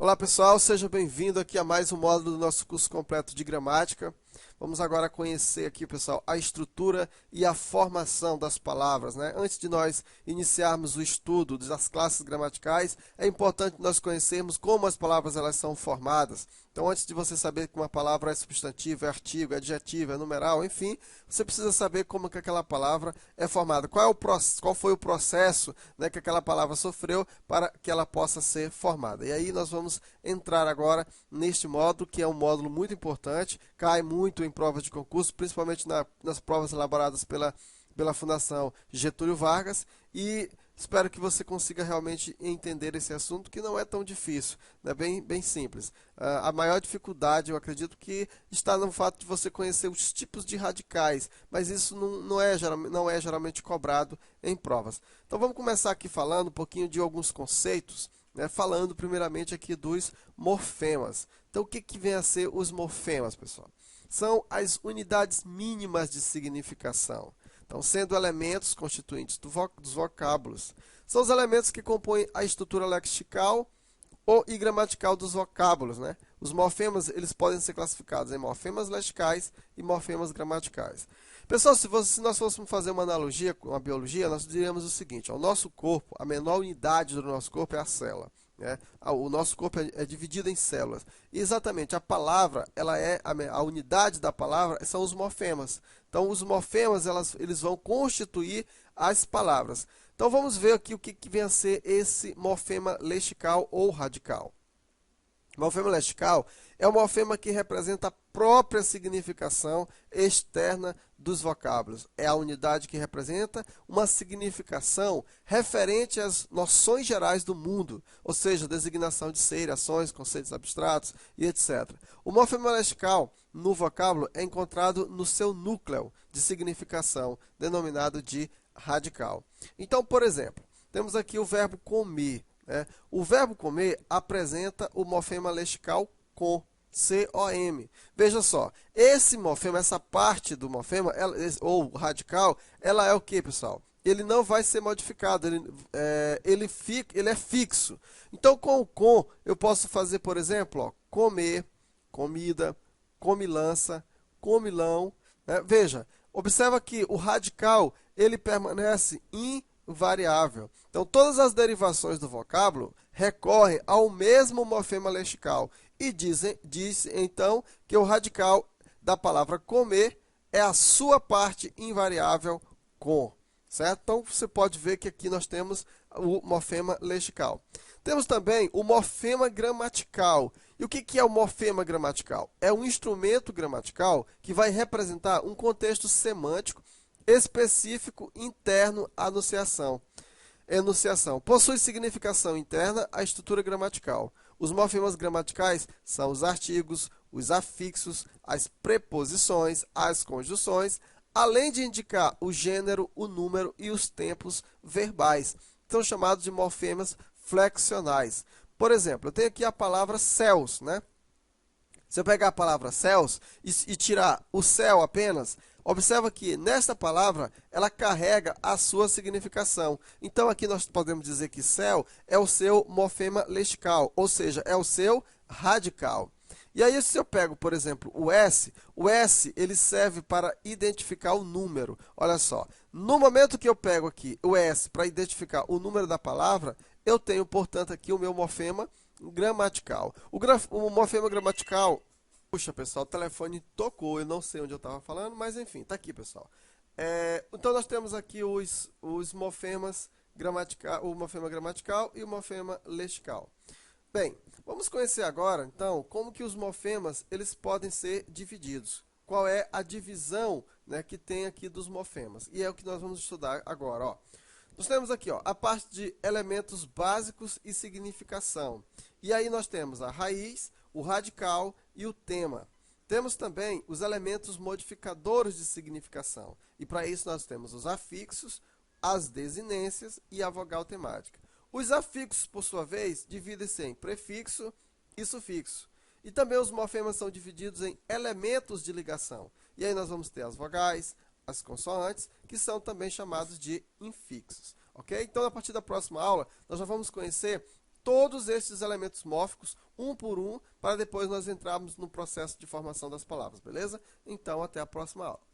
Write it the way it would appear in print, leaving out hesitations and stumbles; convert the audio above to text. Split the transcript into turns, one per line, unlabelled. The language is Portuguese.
Olá pessoal, seja bem-vindo aqui a mais um módulo do nosso curso completo de gramática. Vamos agora conhecer aqui, pessoal, a estrutura e a formação das palavras, né? Antes de nós iniciarmos o estudo das classes gramaticais, é importante nós conhecermos como as palavras elas são formadas. Então, antes de você saber que uma palavra é substantivo, é artigo, é adjetivo, é numeral, enfim, você precisa saber como que aquela palavra é formada. Qual foi o processo, né, que aquela palavra sofreu para que ela possa ser formada. E aí nós vamos entrar agora neste módulo, que é um módulo muito importante, cai muito em provas de concurso, principalmente nas provas elaboradas pela Fundação Getúlio Vargas, e espero que você consiga realmente entender esse assunto, que não é tão difícil, é bem simples. A maior dificuldade, eu acredito, que está no fato de você conhecer os tipos de radicais, mas isso não é geralmente cobrado em provas. Então vamos começar aqui falando um pouquinho de alguns conceitos, né, falando primeiramente aqui dos morfemas. Então o que vem a ser os morfemas, pessoal? São as unidades mínimas de significação. Então, sendo elementos constituintes dos vocábulos. São os elementos que compõem a estrutura lexical e gramatical dos vocábulos, né? Os morfemas eles podem ser classificados em morfemas lexicais e morfemas gramaticais. Pessoal, se nós fôssemos fazer uma analogia com a biologia, nós diríamos o seguinte: o nosso corpo, a menor unidade do nosso corpo é a célula. Né? O nosso corpo é dividido em células. E exatamente, a palavra, a unidade da palavra são os morfemas. Então, os morfemas eles vão constituir as palavras. Então, vamos ver aqui o que vem a ser esse morfema lexical ou radical. O morfema lexical é um morfema que representa a própria significação externa dos vocábulos. É a unidade que representa uma significação referente às noções gerais do mundo, ou seja, designação de ser, ações, conceitos abstratos e etc. O morfema lexical no vocábulo é encontrado no seu núcleo de significação, denominado de radical. Então, por exemplo, temos aqui o verbo comer. O verbo comer apresenta o morfema lexical com, C-O-M. Veja só, esse morfema, essa parte do morfema, ou radical, ela é o que, pessoal? Ele não vai ser modificado, ele é fixo. Então, com o com, eu posso fazer, por exemplo, ó, comer, comida, comilança, comilão. Né? Veja, observa que o radical ele permanece invariável. Então, todas as derivações do vocábulo recorrem ao mesmo morfema lexical e diz então que o radical da palavra comer é a sua parte invariável com. Certo? Então, você pode ver que aqui nós temos o morfema lexical. Temos também o morfema gramatical. E o que é o morfema gramatical? É um instrumento gramatical que vai representar um contexto semântico específico interno à enunciação. Possui significação interna à estrutura gramatical. Os morfemas gramaticais são os artigos, os afixos, as preposições, as conjunções, além de indicar o gênero, o número e os tempos verbais. São chamados de morfemas flexionais. Por exemplo, eu tenho aqui a palavra céus, né? Se eu pegar a palavra céus e tirar o céu apenas, observa que nesta palavra ela carrega a sua significação. Então aqui nós podemos dizer que céu é o seu morfema lexical, ou seja, é o seu radical. E aí se eu pego, por exemplo, o S ele serve para identificar o número. Olha só, no momento que eu pego aqui o S para identificar o número da palavra, eu tenho, portanto, aqui o meu morfema gramatical. O morfema gramatical... Puxa, pessoal, o telefone tocou, eu não sei onde eu estava falando, mas enfim, está aqui, pessoal. Então, nós temos aqui os morfemas gramatical, o morfema gramatical e o morfema lexical. Bem, vamos conhecer agora, então, como que os morfemas eles podem ser divididos. Qual é a divisão, né, que tem aqui dos morfemas. E é o que nós vamos estudar agora, ó. Nós temos aqui, ó, a parte de elementos básicos e significação. E aí nós temos a raiz, o radical e o tema. Temos também os elementos modificadores de significação. E para isso nós temos os afixos, as desinências e a vogal temática. Os afixos, por sua vez, dividem-se em prefixo e sufixo. E também os morfemas são divididos em elementos de ligação. E aí nós vamos ter as vogais, as consoantes, que são também chamados de infixos. Ok? Então, a partir da próxima aula, nós já vamos conhecer todos esses elementos mórficos, um por um, para depois nós entrarmos no processo de formação das palavras, beleza? Então, até a próxima aula.